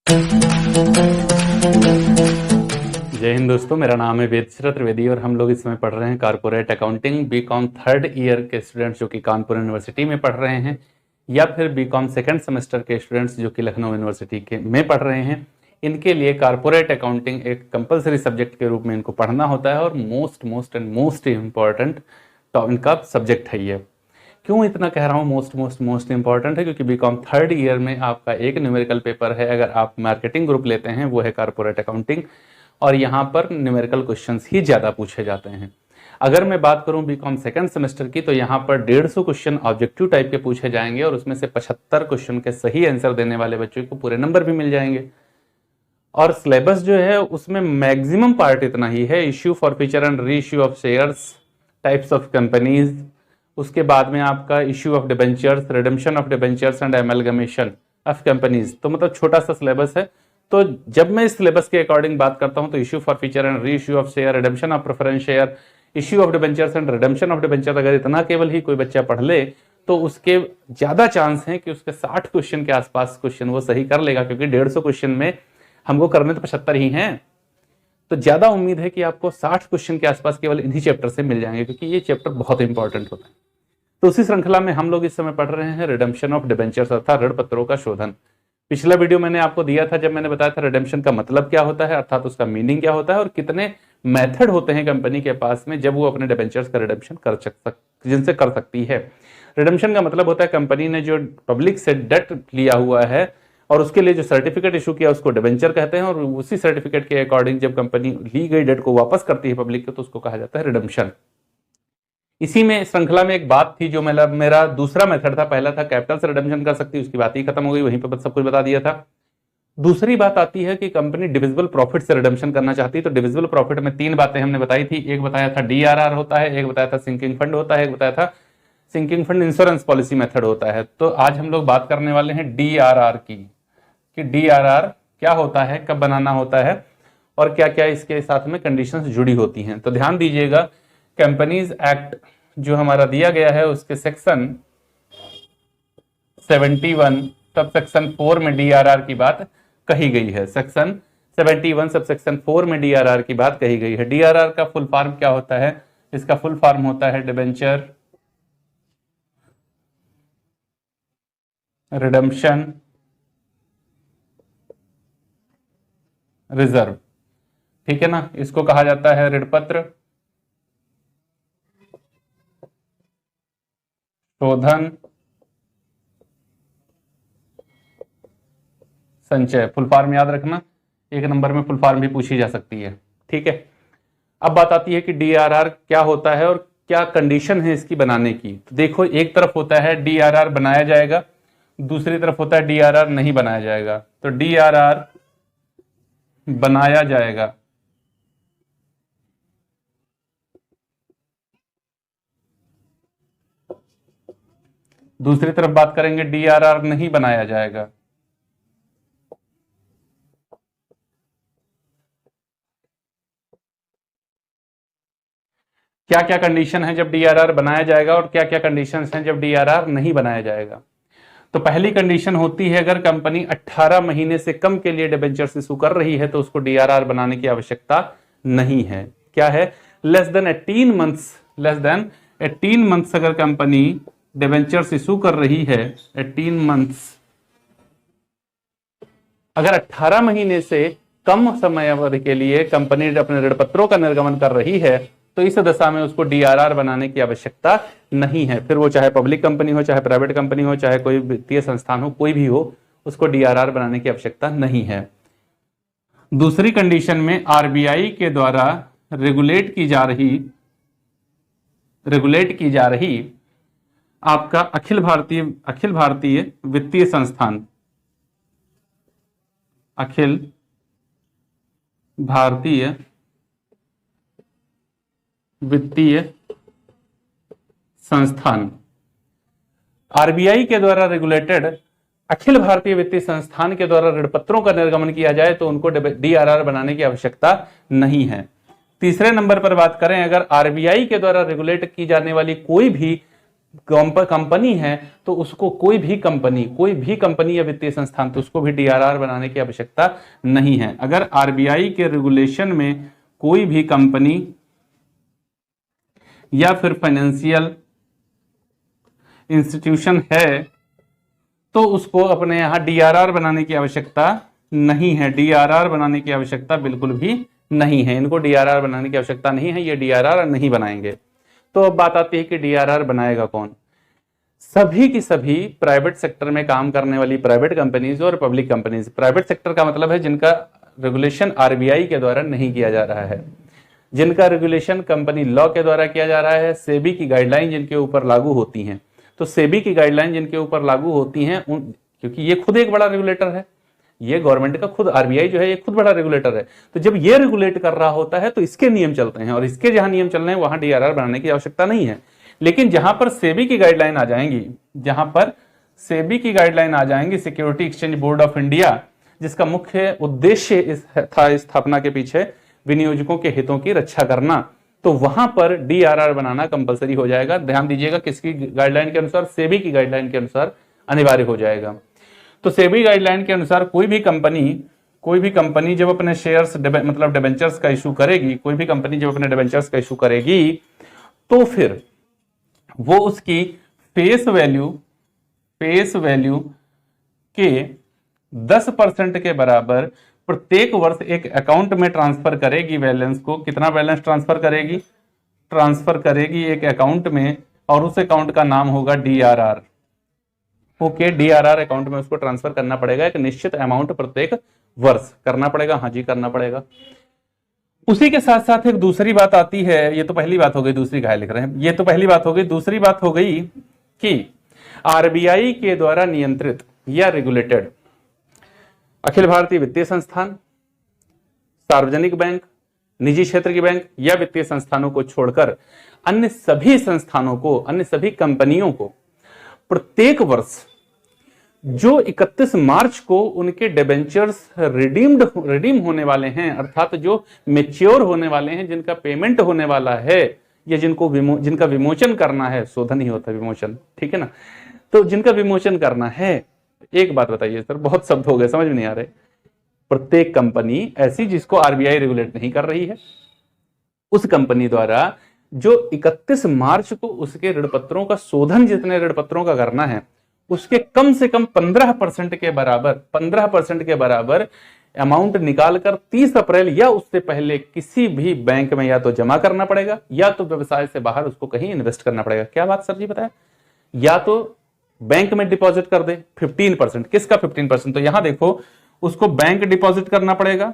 जय हिंद दोस्तों, मेरा नाम है वेदश्री त्रिवेदी और हम लोग इस समय पढ़ रहे हैं corporate accounting. BCom third year के स्टूडेंट्स जो कि कानपुर यूनिवर्सिटी में पढ़ रहे हैं, या फिर बीकॉम सेकंड सेमेस्टर के स्टूडेंट्स जो कि लखनऊ यूनिवर्सिटी के में पढ़ रहे हैं, इनके लिए कारपोरेट अकाउंटिंग एक कंपलसरी सब्जेक्ट के रूप में इनको पढ़ना होता है और मोस्ट इम्पॉर्टेंट इनका सब्जेक्ट है ये। क्यों इतना कह रहा हूँ मोस्ट इंपॉर्टेंट है? क्योंकि बीकॉम थर्ड ईयर में आपका एक न्यूमेरिकल पेपर है, अगर आप मार्केटिंग ग्रुप लेते हैं, वो है कारपोरेट अकाउंटिंग, और यहाँ पर न्यूमेरिकल क्वेश्चंस ही ज़्यादा पूछे जाते हैं। अगर मैं बात करूँ बीकॉम सेकंड सेमेस्टर की, तो यहाँ पर 150 क्वेश्चन ऑब्जेक्टिव टाइप के पूछे जाएंगे और उसमें से 75 क्वेश्चन के सही आंसर देने वाले बच्चों को पूरे नंबर भी मिल जाएंगे। और सिलेबस जो है उसमें मैक्सिमम पार्ट इतना ही है: issue, forfeiture and re issue of shares, types of companies, उसके बाद में आपका issue of debentures, redemption of debentures and amalgamation of companies. तो मतलब छोटा सा सिलेबस है। तो जब मैं इस सिलेबस के अकॉर्डिंग बात करता हूं तो issue for feature and re issue of share, redemption of preference share, issue of debentures and redemption of debenture, अगर इतना केवल ही कोई बच्चा पढ़ ले तो उसके ज्यादा चांस हैं कि उसके 60 क्वेश्चन के आसपास क्वेश्चन वो सही कर लेगा, क्योंकि 150 क्वेश्चन में हमको करने तो 75 ही हैं। तो ज्यादा उम्मीद है कि आपको 60 क्वेश्चन के आसपास केवल इन्हीं चैप्टर से मिल जाएंगे, क्योंकि ये चैप्टर बहुत इंपॉर्टेंट होता है। तो उसी श्रृंखला में हम लोग इस समय पढ़ रहे हैं रिडेम्पशन ऑफ डिबेंचर्स अर्थात ऋण पत्रों का शोधन। पिछला वीडियो मैंने आपको दिया था जब मैंने बताया था रिडेम्पशन का मतलब क्या होता है, अर्थात उसका मीनिंग क्या होता है और कितने मेथड होते हैं कंपनी के पास में जब वो अपने डिबेंचर्स का रिडेम्पशन जिनसे कर सकती है। रिडेम्पशन का मतलब होता है कंपनी ने जो पब्लिक से डेट लिया हुआ है और उसके लिए जो सर्टिफिकेट इशू किया उसको डिबेंचर कहते हैं, और उसी सर्टिफिकेट के अकॉर्डिंग जब कंपनी ली गई डेट को वापस करती है पब्लिक को तो उसको कहा जाता है रिडेम्पशन। इसी में श्रृंखला में एक बात थी जो मेरा दूसरा मेथड था। पहला था कैपिटल से रिडेम्पशन कर सकती है, उसकी बात ही खत्म हो गई, वहीं पर सब कुछ बता दिया था। दूसरी बात आती है कि कंपनी डिविजिबल प्रॉफिट से रिडेम्पशन करना चाहती है। तो डिविजिबल प्रॉफिट में 3 बातें हमने बताई थी। एक बताया था डीआरआर होता है, एक बताया था सिंकिंग फंड होता है, एक बताया था sinking fund insurance policy method होता है। तो आज हम लोग बात करने वाले हैं डीआरआर की, कि डीआरआर क्या होता है, कब बनाना होता है और क्या क्या इसके साथ में कंडीशंस जुड़ी होती हैं। तो ध्यान दीजिएगा, कंपनीज एक्ट जो हमारा दिया गया है उसके सेक्शन 71 सब सेक्शन 4 में डीआरआर की बात कही गई है। सेक्शन 71 सब सेक्शन 4 में डीआरआर की बात कही गई है। डीआरआर का फुल फॉर्म क्या होता है? इसका फुल फॉर्म होता है डिबेंचर रिडेम्पशन रिजर्व, ठीक है ना। इसको कहा जाता है ऋण पत्र शोधन संचय। फुल फॉर्म याद रखना, एक नंबर में फुल फॉर्म भी पूछी जा सकती है, ठीक है। अब बात आती है कि डीआरआर क्या होता है और क्या कंडीशन है इसकी बनाने की। तो देखो, एक तरफ होता है डीआरआर बनाया जाएगा, दूसरी तरफ होता है डीआरआर नहीं बनाया जाएगा। तो डीआरआर बनाया जाएगा, दूसरी तरफ बात करेंगे डीआरआर नहीं बनाया जाएगा। क्या क्या कंडीशन है जब डीआरआर बनाया जाएगा और क्या क्या कंडीशंस हैं जब डीआरआर नहीं बनाया जाएगा। तो पहली कंडीशन होती है, अगर कंपनी 18 महीने से कम के लिए डिबेंचर्स इशू कर रही है तो उसको डीआरआर बनाने की आवश्यकता नहीं है। क्या है? लेस देन 18 मंथ्स अगर कंपनी डिबेंचर्स इशू कर रही है, 18 मंथ्स, अगर 18 महीने से कम समय अवधि के लिए कंपनी अपने ऋण पत्रों का निर्गमन कर रही है तो इस दशा में उसको डीआरआर बनाने की आवश्यकता नहीं है। फिर वो चाहे पब्लिक कंपनी हो, चाहे प्राइवेट कंपनी हो, चाहे कोई वित्तीय संस्थान हो, कोई भी हो, उसको डीआरआर बनाने की आवश्यकता नहीं है। दूसरी कंडीशन में आरबीआई के द्वारा रेगुलेट की जा रही आपका अखिल भारतीय वित्तीय संस्थान, अखिल भारतीय वित्तीय संस्थान, आरबीआई के द्वारा रेगुलेटेड अखिल भारतीय वित्तीय संस्थान के द्वारा ऋण पत्रों का निर्गमन किया जाए तो उनको डीआरआर बनाने की आवश्यकता नहीं है। तीसरे नंबर पर बात करें, अगर आरबीआई के द्वारा रेगुलेट की जाने वाली कोई भी कंपनी है तो उसको कोई भी कंपनी या वित्तीय संस्थान तो उसको भी डीआरआर बनाने की आवश्यकता नहीं है। अगर आरबीआई के रेगुलेशन में कोई भी कंपनी या फिर फाइनेंशियल इंस्टीट्यूशन है तो उसको अपने यहां डीआरआर बनाने की आवश्यकता नहीं है। डीआरआर बनाने की आवश्यकता बिल्कुल भी नहीं है, इनको डीआरआर बनाने की आवश्यकता नहीं है, ये डीआरआर नहीं बनाएंगे। तो अब बात आती है कि डीआरआर बनाएगा कौन। सभी की सभी प्राइवेट सेक्टर में काम करने वाली प्राइवेट कंपनीज और पब्लिक कंपनीज। प्राइवेट सेक्टर का मतलब है जिनका रेगुलेशन आरबीआई के द्वारा नहीं किया जा रहा है, जिनका रेगुलेशन कंपनी लॉ के द्वारा किया जा रहा है, सेबी की गाइडलाइन जिनके ऊपर लागू होती हैं। तो सेबी की गाइडलाइन जिनके ऊपर लागू होती हैं क्योंकि ये खुद एक बड़ा रेगुलेटर है, ये गवर्नमेंट का खुद आरबीआई जो है ये खुद बड़ा रेगुलेटर है, तो जब ये रेगुलेट कर रहा होता है तो इसके नियम चलते हैं और इसके जहां नियम चल रहे हैं वहां डीआरआर बनाने की आवश्यकता नहीं है। लेकिन जहां पर सेबी की गाइडलाइन आ जाएंगी, जहां पर सेबी की गाइडलाइन आ जाएंगी, security exchange board of India, जिसका मुख्य उद्देश्य था स्थापना के पीछे विनियोजकों के हितों की रक्षा करना, तो वहां पर डीआरआर बनाना कंपलसरी हो जाएगा। ध्यान दीजिएगा किसकी गाइडलाइन के अनुसार, सेबी की गाइडलाइन के अनुसार अनिवार्य हो जाएगा। तो सेबी गाइडलाइन के अनुसार कोई भी कंपनी जब अपने शेयर्स मतलब डिबेंचर्स का इशू करेगी, कोई भी कंपनी जब अपने डिबेंचर्स का इशू करेगी तो फिर वो उसकी फेस वैल्यू के 10% के बराबर प्रत्येक वर्ष एक अकाउंट में ट्रांसफर करेगी। बैलेंस को कितना बैलेंस ट्रांसफर करेगी एक अकाउंट में, और उस अकाउंट का नाम होगा डीआरआर। ओके, डीआरआर अकाउंट में उसको ट्रांसफर करना पड़ेगा, एक निश्चित अमाउंट प्रत्येक वर्ष करना पड़ेगा। हाँ जी, करना पड़ेगा। उसी के साथ साथ एक दूसरी बात आती है, ये तो पहली बात हो गई, दूसरी कहा लिख रहे हैं, ये तो पहली बात हो गई। दूसरी बात हो गई कि आरबीआई के द्वारा नियंत्रित या रेगुलेटेड अखिल भारतीय वित्तीय संस्थान, सार्वजनिक बैंक, निजी क्षेत्र की बैंक या वित्तीय संस्थानों को छोड़कर अन्य सभी संस्थानों को, अन्य सभी कंपनियों को प्रत्येक वर्ष जो 31 मार्च को उनके डिबेंचर्स रिडीम होने वाले हैं, अर्थात जो मेच्योर होने वाले हैं, जिनका पेमेंट होने वाला है या जिनका विमोचन करना है, शोधन ही होता है विमोचन, ठीक है ना, तो जिनका विमोचन करना है। एक बात बताइए सर, बहुत शब्द हो गए, समझ में नहीं आ रहे। प्रत्येक कंपनी ऐसी जिसको आरबीआई रेगुलेट नहीं कर रही है, उस कंपनी द्वारा जो 31 मार्च को उसके ऋणपत्रों का शोधन, जितने ऋणपत्रों का करना है, उसके कम से कम 15% के बराबर अमाउंट निकालकर 30 अप्रैल या उससे पहले किसी भी बैंक में या तो जमा करना पड़ेगा या तो व्यवसाय से बाहर उसको कहीं इन्वेस्ट करना पड़ेगा। क्या बात सर जी बताया? या तो बैंक में डिपॉजिट कर दे 15%। किसका 15%? तो यहां देखो, उसको बैंक डिपॉजिट करना पड़ेगा,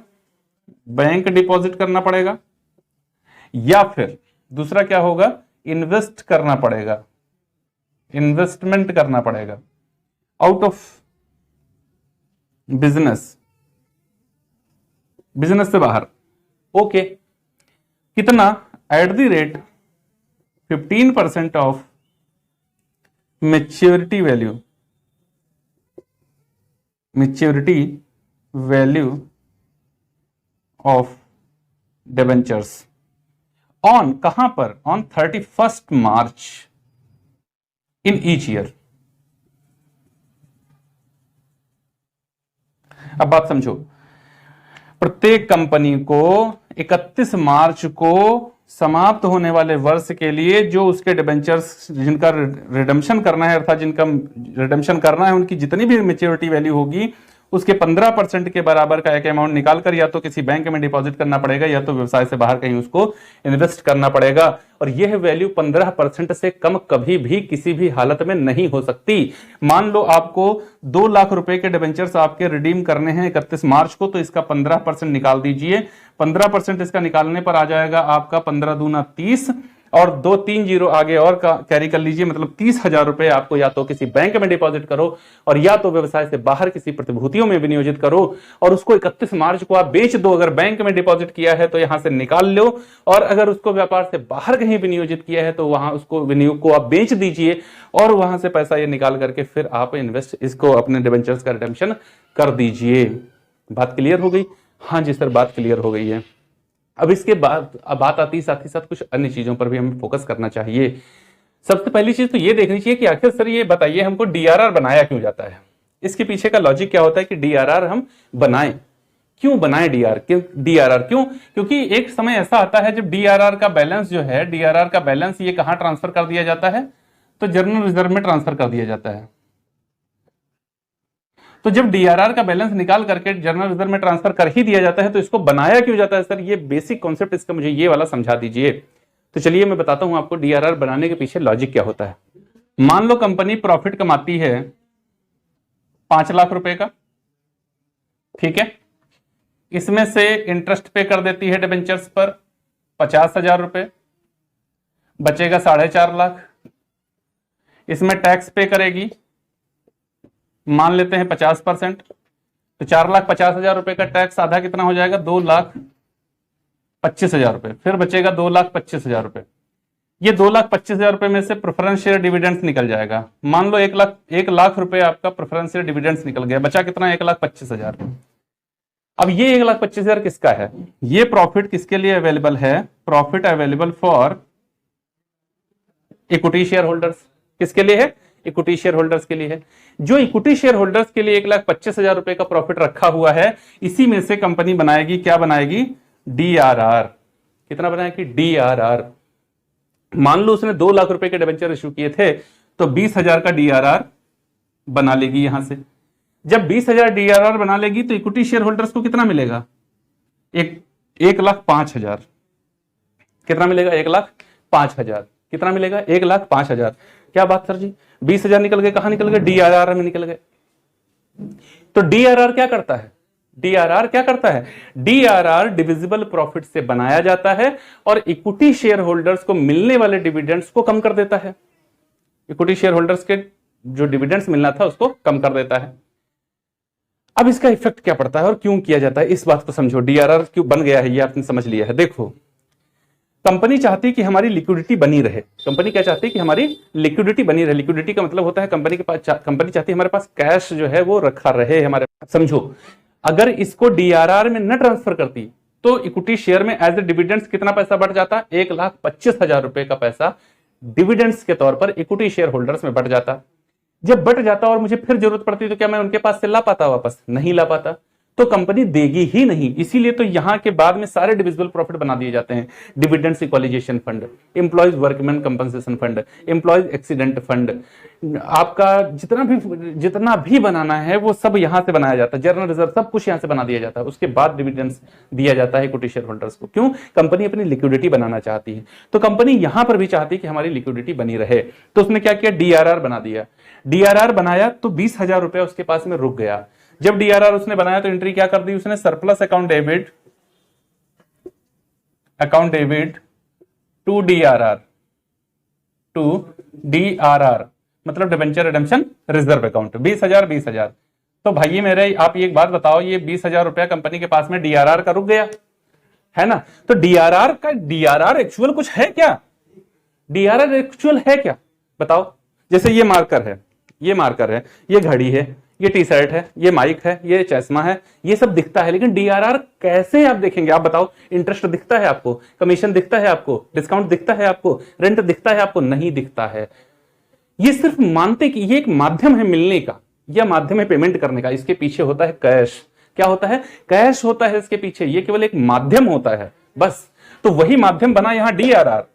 या फिर दूसरा क्या होगा, इन्वेस्टमेंट करना पड़ेगा आउट ऑफ बिजनेस से बाहर। ओके, कितना? At the rate 15% of maturity value of debentures on, कहां पर? On 31 March in each year. अब बात समझो, प्रत्येक कंपनी को 31 मार्च को समाप्त होने वाले वर्ष के लिए जो उसके डिबेंचर्स जिनका रिडेम्पशन करना है, अर्थात जिनका रिडेम्पशन करना है, उनकी जितनी भी मैच्योरिटी वैल्यू होगी उसके 15% के बराबर का एक अमाउंट निकालकर या तो किसी बैंक में डिपॉजिट करना पड़ेगा या तो व्यवसाय से बाहर कहीं उसको इन्वेस्ट करना पड़ेगा। और यह वैल्यू 15% से कम कभी भी किसी भी हालत में नहीं हो सकती। मान लो आपको 2 लाख रुपए के डिबेंचर्स आपके रिडीम करने हैं 31 मार्च को, तो इसका 15% निकाल दीजिए। 15% इसका निकालने पर आ जाएगा आपका 15 दूना 30 और 2 3 जीरो आगे और का कैरी कर लीजिए, मतलब 30,000 रुपए आपको या तो किसी बैंक में डिपॉजिट करो और या तो व्यवसाय से बाहर किसी प्रतिभूतियों में विनियोजित करो और उसको 31 मार्च को आप बेच दो। अगर बैंक में डिपॉजिट किया है तो यहां से निकाल लो, और अगर उसको व्यापार से बाहर कहीं विनियोजित किया है तो वहां उसको विनियोग को आप बेच दीजिए और वहां से पैसा ये निकाल करके फिर आप इसको अपने डिबेंचर्स का रिडेम्पशन कर दीजिए। बात क्लियर हो गई? हाँ जी सर, बात क्लियर हो गई है। अब इसके बाद बात आती है साथ ही साथ कुछ अन्य चीजों पर भी हमें फोकस करना चाहिए। सबसे पहली चीज तो ये देखनी चाहिए कि आखिर सर ये बताइए हमको डीआरआर बनाया क्यों जाता है, इसके पीछे का लॉजिक क्या होता है कि डीआरआर हम बनाएं, क्यों बनाएं डीआरआर क्यों? क्योंकि एक समय ऐसा आता है जब डीआरआर का बैलेंस जो है, डीआरआर का बैलेंस ये कहां ट्रांसफर कर दिया जाता है, तो जनरल रिजर्व में ट्रांसफर कर दिया जाता है। तो जब डीआरआर का बैलेंस निकाल करके जनरल रिजर्व में ट्रांसफर कर ही दिया जाता है तो इसको बनाया क्यों जाता है सर, ये बेसिक कॉन्सेप्ट इसका मुझे ये वाला समझा दीजिए। तो चलिए मैं बताता हूं आपको डीआरआर बनाने के पीछे लॉजिक क्या होता है। मान लो कंपनी प्रॉफिट कमाती है 5 लाख रुपए का, ठीक है, इसमें से इंटरेस्ट पे कर देती है डिबेंचर्स पर 50,000 रुपए, बचेगा 4.5 लाख, इसमें टैक्स पे करेगी मान लेते हैं 50%, तो 4,50,000 रुपए का टैक्स आधा कितना हो जाएगा, 2,25,000 रुपए, फिर बचेगा 2,25,000 रुपए। ये 2,25,000 रुपए में से प्रेफरेंस शेयर डिविडेंड्स निकल जाएगा। मान लो 1 लाख रुपए आपका प्रेफरेंस शेयर डिविडेंड्स निकल गया, बचा कितना, 1,25,000। अब ये 1,25,000 किसका है, ये प्रॉफिट किसके लिए अवेलेबल है, profit available for equity share holders. किसके लिए है, इक्विटी शेयर होल्डर्स के लिए है। जो इक्विटी शेयर होल्डर्स के लिए 1,25,000 रुपए का प्रॉफिट रखा हुआ है, इसी में से कंपनी बनाएगी, क्या बनाएगी, डीआरआर। कितना बनाएगी, डीआरआर। मान लो उसने 2 लाख रुपए के डिबेंचर इश्यू किए थे, तो 20,000 का डीआरआर बना लेगी यहां से। जब 20,000 डीआरआर बना लेगी तो इक्विटी शेयर होल्डर्स को कितना मिलेगा, 1,05,000। कितना मिलेगा, 1,05,000। कितना मिलेगा, 1,05,000। क्या बात सर जी, 20,000 निकल गए, कहां निकल गए, डीआरआर में निकल गए। तो डीआरआर क्या करता है, डीआरआर क्या करता है, डीआरआर डिविजिबल प्रॉफिट से बनाया जाता है और इक्विटी शेयर होल्डर्स को मिलने वाले डिविडेंड्स को कम कर देता है। इक्विटी शेयर होल्डर्स के जो डिविडेंड्स मिलना था उसको कम कर देता है। अब इसका इफेक्ट क्या पड़ता है और क्यों किया जाता है, इस बात को समझो। डीआरआर क्यों बन गया है ये आपने समझ लिया है। देखो, कंपनी चाहती है कि हमारी लिक्विडिटी बनी रहे। कंपनी क्या चाहती है कि हमारी लिक्विडिटी बनी रहे। लिक्विडिटी का मतलब होता है कंपनी के पास, कंपनी चाहती है हमारे पास कैश जो है वो रखा रहे हमारे पास। समझो, अगर इसको डीआरआर में न ट्रांसफर करती तो इक्विटी शेयर में एज ए डिविडेंड्स कितना पैसा बढ़ जाता, 1,25,000 रुपए का पैसा डिविडेंड्स के तौर पर इक्विटी शेयर होल्डर्स में बढ़ जाता। जब बढ़ जाता और मुझे फिर जरूरत पड़ती तो क्या मैं उनके पास से ला पाता, वापस नहीं ला पाता, तो कंपनी देगी ही नहीं। इसीलिए तो यहां के बाद में सारे डिविजिबल प्रॉफिट बना दिए जाते हैं। Dividends equalisation fund, employees workman compensation fund, employees accident fund, आपका जितना भी बनाना है वो सब यहां से बनाया जाता है। जनरल रिजर्व सब कुछ यहां से बना दिया जाता है। उसके बाद डिविडेंड्स दिया जाता है इक्विटी शेयर होल्डर्स को। क्यों, कंपनी अपनी लिक्विडिटी बनाना चाहती है। तो कंपनी यहां पर भी चाहती है कि हमारी लिक्विडिटी बनी रहे, तो उसने क्या किया, डीआरआर बना दिया। डीआरआर बनाया तो 20,000 रुपए उसके पास में रुक गया। जब डीआरआर उसने बनाया तो एंट्री क्या कर दी उसने, surplus account debit to DRR मतलब डिबेंचर रिडेम्पशन रिजर्व अकाउंट। 20,000। तो भाई मेरे आप ये एक बात बताओ, ये 20,000 रुपया कंपनी के पास में डीआरआर का रुक गया है ना। तो डीआरआर एक्चुअल कुछ है क्या, डीआरआर एक्चुअल है क्या बताओ। जैसे ये मार्कर है, ये घड़ी है, ये टी शर्ट है, ये माइक है, ये चश्मा है, ये सब दिखता है। लेकिन डीआरआर कैसे आप देखेंगे, आप बताओ। इंटरेस्ट दिखता है आपको, कमीशन दिखता है आपको, डिस्काउंट दिखता है आपको, रेंट दिखता है आपको, नहीं दिखता है। ये सिर्फ मानते कि ये एक माध्यम है मिलने का, यह माध्यम है पेमेंट करने का। इसके पीछे होता है कैश। क्या होता है, कैश होता है इसके पीछे। ये केवल एक माध्यम होता है बस। तो वही माध्यम बना यहां डीआरआर।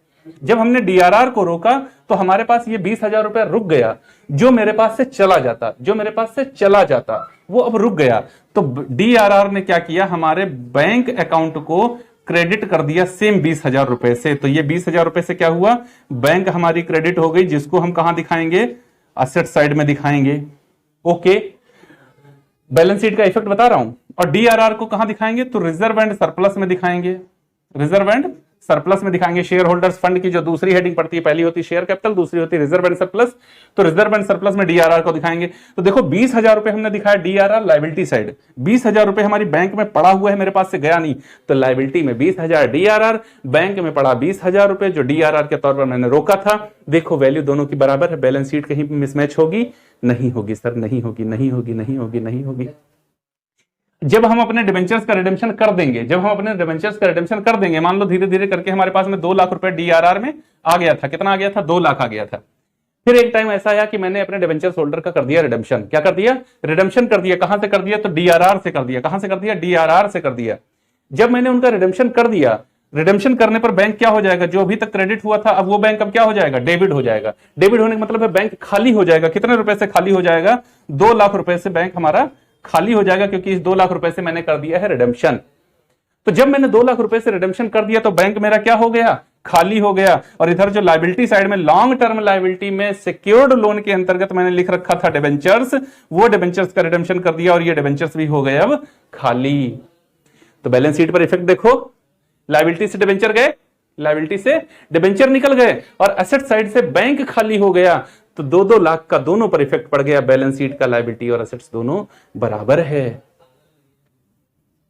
जब हमने डीआरआर को रोका तो हमारे पास ये 20,000 रुपया रुक गया, जो मेरे पास से चला जाता वो अब रुक गया। तो डीआरआर ने क्या किया, हमारे बैंक अकाउंट को क्रेडिट कर दिया सेम 20,000 रुपए से। तो ये 20,000 रुपए से क्या हुआ, बैंक हमारी क्रेडिट हो गई, जिसको हम कहां दिखाएंगे, असेट साइड में दिखाएंगे। ओके, बैलेंस शीट का इफेक्ट बता रहा हूं। और डीआरआर को कहां दिखाएंगे, तो रिजर्व एंड सरप्लस में दिखाएंगे। रिजर्व एंड सरप्लस में दिखाएंगे। शेयर होल्डर्स फंड की जो दूसरी हेडिंग पड़ती है, पहली होती है शेयर कैपिटल, दूसरी होती है रिजर्व एंड सरप्लस। तो रिजर्व एंड सरप्लस में डीआरआर को दिखाएंगे। तो देखो 20,000 रुपए हमने दिखाया डीआरआर लायबिलिटी साइड, 20,000 रुपए हमारी बैंक में पड़ा हुआ है, मेरे पास से गया नहीं, तो लायबिलिटी में 20,000 डीआरआर, बैंक में पड़ा 20,000 रुपए जो डीआरआर के तौर पर मैंने रोका था। देखो वैल्यू दोनों की बराबर है, बैलेंस शीट कहीं मिसमैच होगी, नहीं होगी सर, नहीं होगी। जब हम अपने डिबेंचर्स का रिडेम्पशन कर देंगे, मान लो धीरे धीरे करके हमारे पास में 2 लाख रुपए डीआरआर में आ गया था। कितना आ गया था? 2 लाख आ गया था। फिर एक टाइम ऐसा आया कि मैंने अपने डिबेंचर्स होल्डर का कर दिया रिडेम्पशन। क्या कर दिया? रिडेम्पशन कर दिया। कहां से कर दिया? तो डीआरआर से कर दिया। कहां से कर दिया? डीआरआर से कर दिया। जब मैंने उनका रिडेम्पशन कर दिया, रिडेम्पशन करने पर बैंक क्या हो जाएगा? जो अभी तक क्रेडिट हुआ था, अब वो बैंक अब क्या हो जाएगा? डेबिट हो जाएगा। डेबिट होने का मतलब है बैंक खाली हो जाएगा। कितने रुपए से खाली हो जाएगा? 2 लाख रुपए से बैंक हमारा खाली हो जाएगा, क्योंकि इस 2 लाख रुपए से मैंने कर दिया है रिडेम्पशन। तो जब मैंने 2 लाख रुपए से रिडेम्पशन कर दिया तो बैंक मेरा क्या हो गया? खाली हो गया। और इधर जो लायबिलिटी साइड में, लॉन्ग टर्म लायबिलिटी में सिक्योर्ड लोन के अंतर्गत मैंने लिख रखा था डिबेंचर्स, वो डिबेंचर्स का रिडेम्पशन कर दिया और ये डिबेंचर्स भी हो गए अब खाली। तो बैलेंस शीट पर इफेक्ट देखो, लायबिलिटी से डिबेंचर गए, लायबिलिटी से डिबेंचर निकल गए और एसेट साइड से बैंक खाली हो गया। तो 2-2 लाख का दोनों पर इफेक्ट पड़ गया। बैलेंस शीट का लायबिलिटी और एसेट्स दोनों बराबर है।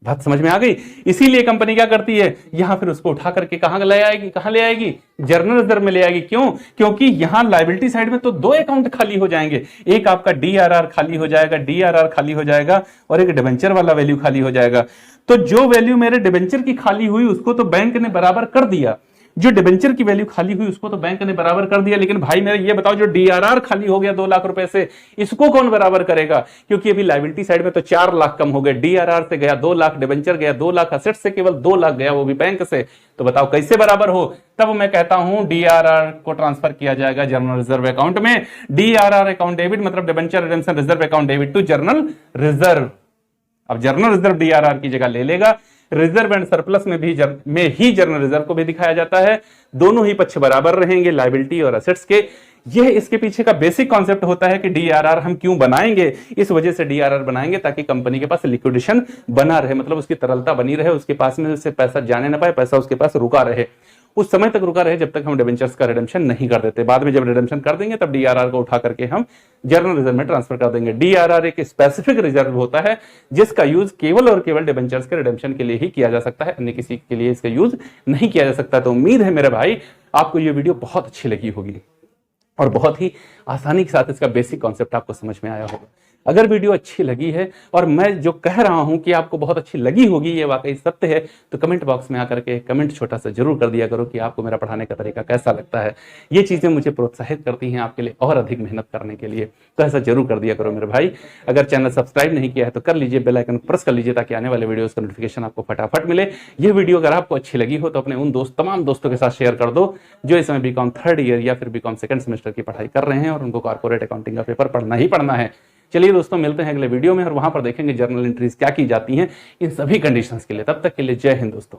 बात समझ में आ गई? इसीलिए कंपनी क्या करती है, यहां फिर उसको उठा करके कहां ले आएगी? कहां ले आएगी? जर्नल रिजर्व में ले आएगी। क्यों? क्योंकि यहां लायबिलिटी साइड में तो 2 अकाउंट खाली हो जाएंगे। एक आपका डीआरआर खाली हो जाएगा, डीआरआर खाली हो जाएगा, और एक डिबेंचर वाला वैल्यू खाली हो जाएगा। तो जो वैल्यू मेरे डिबेंचर की खाली हुई उसको तो बैंक ने बराबर कर दिया, जो डिबेंचर की वैल्यू खाली हुई उसको तो बैंक ने बराबर कर दिया। लेकिन भाई मेरे ये बताओ, जो डीआरआर खाली हो गया 2 लाख रुपए से, इसको कौन बराबर करेगा? क्योंकि अभी लायबिलिटी साइड में तो 4 लाख कम हो गए। डीआरआर से गया 2 लाख, डिबेंचर गया 2 लाख, असेट से केवल 2 लाख गया, वो भी बैंक से। तो बताओ कैसे बराबर हो? तब मैं कहता हूं डीआरआर को ट्रांसफर किया जाएगा जर्नल रिजर्व अकाउंट में। डीआरआर अकाउंट डेबिट मतलब debenture redemption reserve account debit to general reserve. अब जर्नल रिजर्व डीआरआर की जगह ले लेगा। रिजर्व एंड सरप्लस में ही जर्नल रिजर्व को भी दिखाया जाता है। दोनों ही पक्ष बराबर रहेंगे लायबिलिटी और एसेट्स के। यह इसके पीछे का बेसिक कॉन्सेप्ट होता है कि डीआरआर हम क्यों बनाएंगे। इस वजह से डीआरआर बनाएंगे ताकि कंपनी के पास लिक्विडेशन बना रहे, मतलब उसकी तरलता बनी रहे, उसके पास में से पैसा जाने ना पाए, पैसा उसके पास रुका रहे, उस समय तक रुका रहे जब तक हम डिबेंचर्स का रिडेम्पशन नहीं कर देते। बाद में जब रिडेम्पशन कर देंगे तब डीआरआर को उठा करके हम जर्नल रिजर्व में ट्रांसफर कर देंगे। डीआरआर एक स्पेसिफिक रिजर्व होता है जिसका यूज केवल और केवल डिबेंचर्स के रिडेम्पशन के लिए ही किया जा सकता है, अन्य किसी के लिए इसका यूज नहीं किया जा सकता। तो उम्मीद है मेरे भाई आपको ये वीडियो बहुत अच्छी लगी होगी और बहुत ही आसानी के साथ इसका बेसिक कॉन्सेप्ट आपको समझ में आया होगा। अगर वीडियो अच्छी लगी है और मैं जो कह रहा हूं कि आपको बहुत अच्छी लगी होगी, ये वाकई सत्य है, तो कमेंट बॉक्स में आकर के कमेंट छोटा सा जरूर कर दिया करो कि आपको मेरा पढ़ाने का तरीका कैसा लगता है। ये चीजें मुझे प्रोत्साहित करती हैं आपके लिए और अधिक मेहनत करने के लिए, तो ऐसा जरूर कर दिया करो मेरे भाई। अगर चैनल सब्सक्राइब नहीं किया है तो कर लीजिए, बेल आइकन प्रेस कर लीजिए ताकि आने वाले वीडियोस का नोटिफिकेशन आपको फटाफट मिले। ये वीडियो अगर आपको अच्छी लगी हो तो अपने उन तमाम दोस्तों के साथ शेयर कर दो जो इस समय बीकॉम 3rd ईयर या फिर बीकॉम 2nd सेमेस्टर की पढ़ाई कर रहे हैं और उनको कॉर्पोरेट अकाउंटिंग का पेपर पढ़ना ही पढ़ना है। चलिए दोस्तों, मिलते हैं अगले वीडियो में और वहां पर देखेंगे जर्नल एंट्रीज क्या की जाती हैं इन सभी कंडीशंस के लिए। तब तक के लिए जय हिंद दोस्तों।